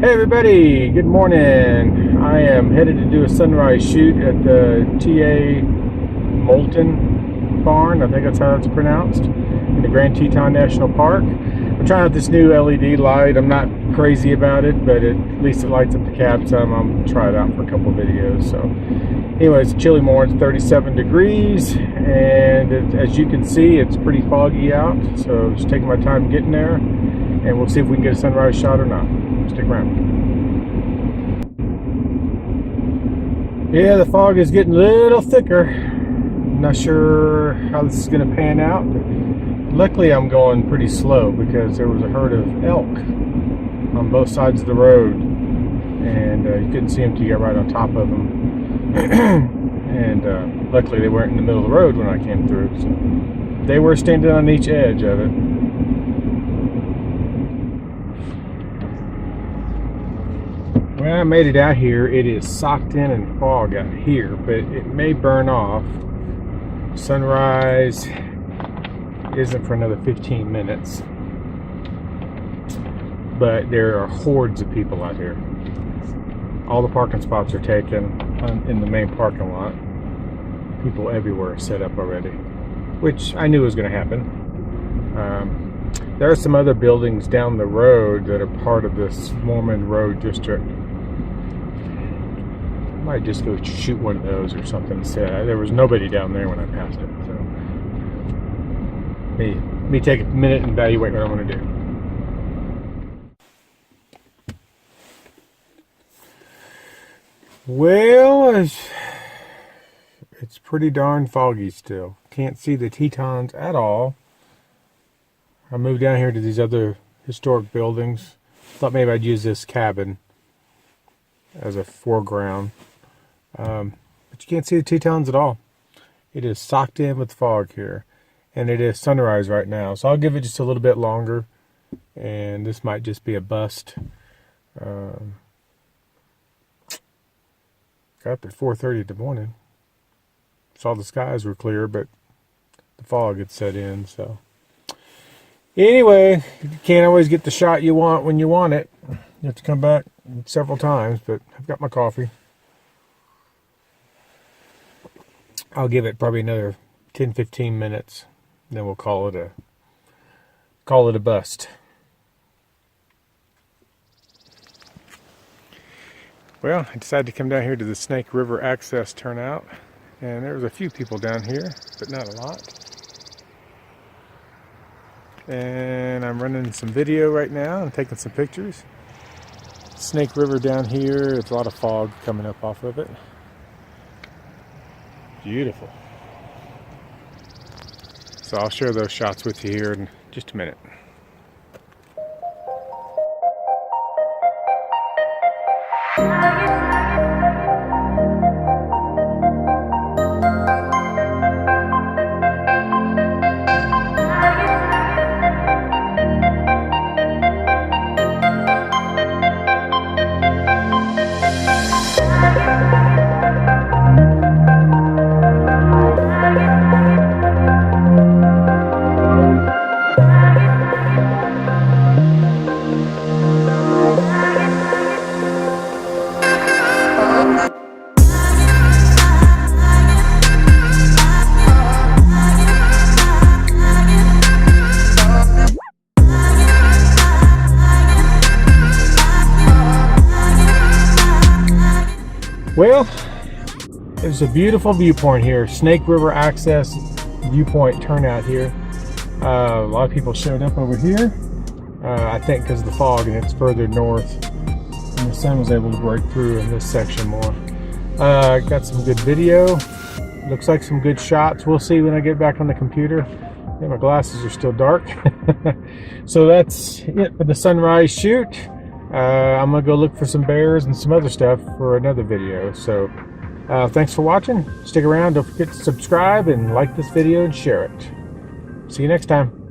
Hey everybody, good morning. I am headed to do a sunrise shoot at the Moulton Barn, I think that's how it's pronounced, in the Grand Teton National Park. I'm trying out this new LED light. I'm not crazy about it, but at least it lights up the cab some. I'm going to try it out for a couple of videos. So anyway, it's a chilly morning, it's 37 degrees, and as you can see, it's pretty foggy out. So just taking my time getting there, and we'll see if we can get a sunrise shot or not. Stick around. Yeah, the fog is getting a little thicker. I'm not sure how this is going to pan out. Luckily, I'm going pretty slow because there was a herd of elk on both sides of the road, and you couldn't see them till you got right on top of them. And luckily, they weren't in the middle of the road when I came through. So they were standing on each edge of it. When I made it out here, it is socked in fog out here, but it may burn off. Sunrise isn't for another 15 minutes, but there are hordes of people out here. All the parking spots are taken in the main parking lot. People everywhere are set up already, which I knew was going to happen. There are some other buildings down the road that are part of this Mormon Road district. Might just go shoot one of those or something. There was nobody down there when I passed it, so me take a minute and evaluate what I want to do. Well, it's pretty darn foggy still. Can't see the Tetons at all. I moved down here to these other historic buildings. Thought maybe I'd use this cabin as a foreground. But you can't see the Tetons at all. It is socked in with fog here, and it is sunrise right now, so I'll give it just a little bit longer, and this might just be a bust. Got up at 4:30 in the morning. Saw the skies were clear, but the fog had set in. So anyway, you can't always get the shot you want when you want it. You have to come back several times, but I've got my coffee. I'll give it probably another 10-15 minutes, then we'll call it a bust. Well, I decided to come down here to the Snake River Access turnout, and there was a few people down here, but not a lot. And I'm running some video right now and taking some pictures. Snake River down here, there's a lot of fog coming up off of it. Beautiful. So I'll share those shots with you here in just a minute. Well, there's a beautiful viewpoint here. Snake River Access viewpoint turnout here. A lot of people showed up over here. I think because of the fog and it's further north, and the sun was able to break through in this section more. Got some good video. Looks like some good shots. We'll see when I get back on the computer. Yeah, my glasses are still dark. So that's it for the sunrise shoot. I'm gonna go look for some bears and some other stuff for another video. So thanks for watching. Stick around. Don't forget to subscribe and like this video and share it. See you next time.